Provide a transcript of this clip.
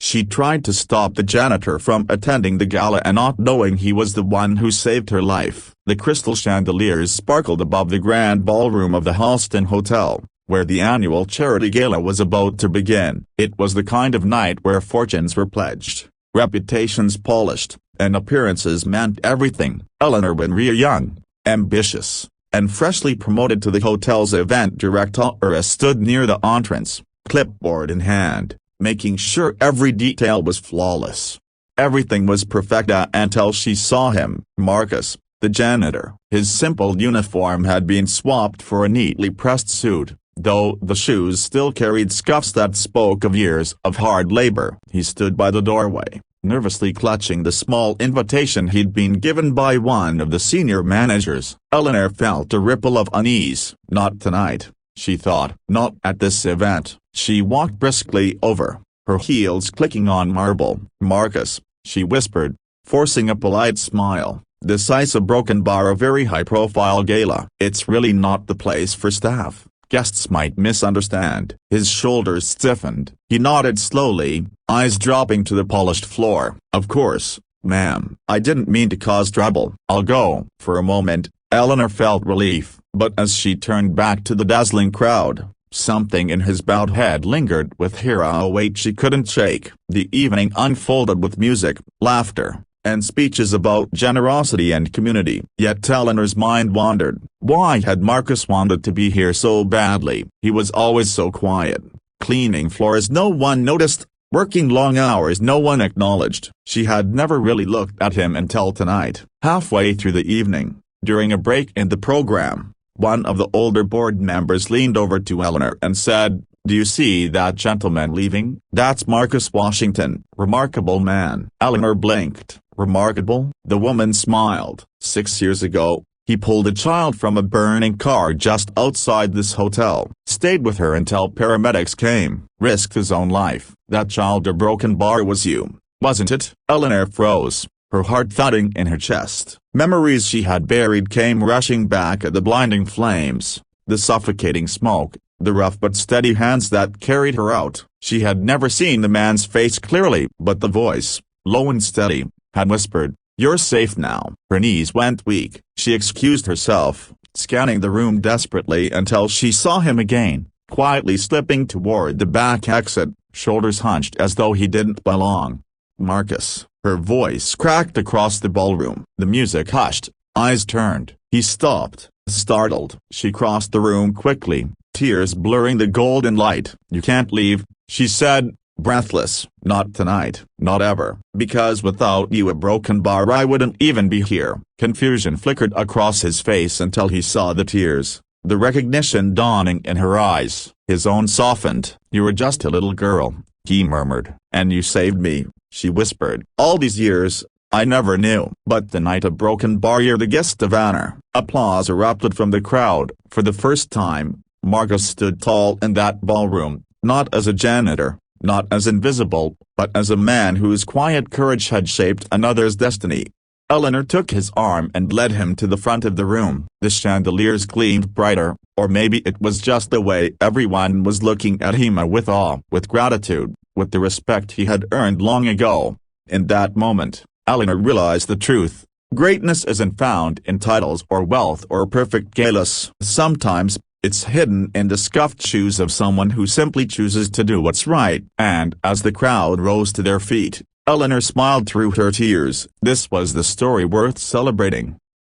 She tried to stop the janitor from attending the gala and not knowing he was the one who saved her life. The crystal chandeliers sparkled above the grand ballroom of the Halston Hotel, where the annual charity gala was about to begin. It was the kind of night where fortunes were pledged, reputations polished, and appearances meant everything. Eleanor Winria, young, ambitious, and freshly promoted to the hotel's event director, stood near the entrance, clipboard in hand, making sure every detail was flawless. Everything was perfect until she saw him, Marcus, the janitor. His simple uniform had been swapped for a neatly pressed suit, though the shoes still carried scuffs that spoke of years of hard labor. He stood by the doorway, nervously clutching the small invitation he'd been given by one of the senior managers. Eleanor felt a ripple of unease. Not tonight, she thought. Not at this event. She walked briskly over, her heels clicking on marble. "Marcus," she whispered, forcing a polite smile, "this is a broken bar, a very high-profile gala. It's really not the place for staff. Guests might misunderstand." His shoulders stiffened. He nodded slowly, eyes dropping to the polished floor. "Of course, ma'am. I didn't mean to cause trouble. I'll go." For a moment, Eleanor felt relief, but as she turned back to the dazzling crowd, something in his bowed head lingered with her, a weight she couldn't shake. The evening unfolded with music, laughter, and speeches about generosity and community. Yet Eleanor's mind wandered. Why had Marcus wanted to be here so badly? He was always so quiet, cleaning floors no one noticed, working long hours no one acknowledged. She had never really looked at him until tonight. Halfway through the evening, during a break in the program, one of the older board members leaned over to Eleanor and said, "Do you see that gentleman leaving? That's Marcus Washington. Remarkable man." Eleanor blinked. "Remarkable?" The woman smiled. 6 years ago, he pulled a child from a burning car just outside this hotel, stayed with her until paramedics came, risked his own life. That child, a broken bar, was you, wasn't it? Eleanor froze, her heart thudding in her chest. Memories she had buried came rushing back at the blinding flames, the suffocating smoke, the rough but steady hands that carried her out. She had never seen the man's face clearly, but the voice, low and steady, had whispered, "You're safe now." Her knees went weak. She excused herself, scanning the room desperately until she saw him again, quietly slipping toward the back exit, shoulders hunched as though he didn't belong. "Marcus." Her voice cracked across the ballroom. The music hushed, eyes turned. He stopped, startled. She crossed the room quickly, tears blurring the golden light. "You can't leave," she said, breathless. "Not tonight, not ever. Because without you, a broken bar, I wouldn't even be here." Confusion flickered across his face until he saw the tears, the recognition dawning in her eyes. His own softened. "You were just a little girl," he murmured. "And you saved me," she whispered. "All these years, I never knew." But the night, a broken bar, you're the guest of honor. Applause erupted from the crowd. For the first time, Marcus stood tall in that ballroom, not as a janitor, not as invisible, but as a man whose quiet courage had shaped another's destiny. Eleanor took his arm and led him to the front of the room. The chandeliers gleamed brighter, or maybe it was just the way everyone was looking at him, with awe, with gratitude, with the respect he had earned long ago. In that moment, Eleanor realized the truth. Greatness isn't found in titles or wealth or perfect galas. Sometimes, it's hidden in the scuffed shoes of someone who simply chooses to do what's right. And as the crowd rose to their feet, Eleanor smiled through her tears. This was the story worth celebrating.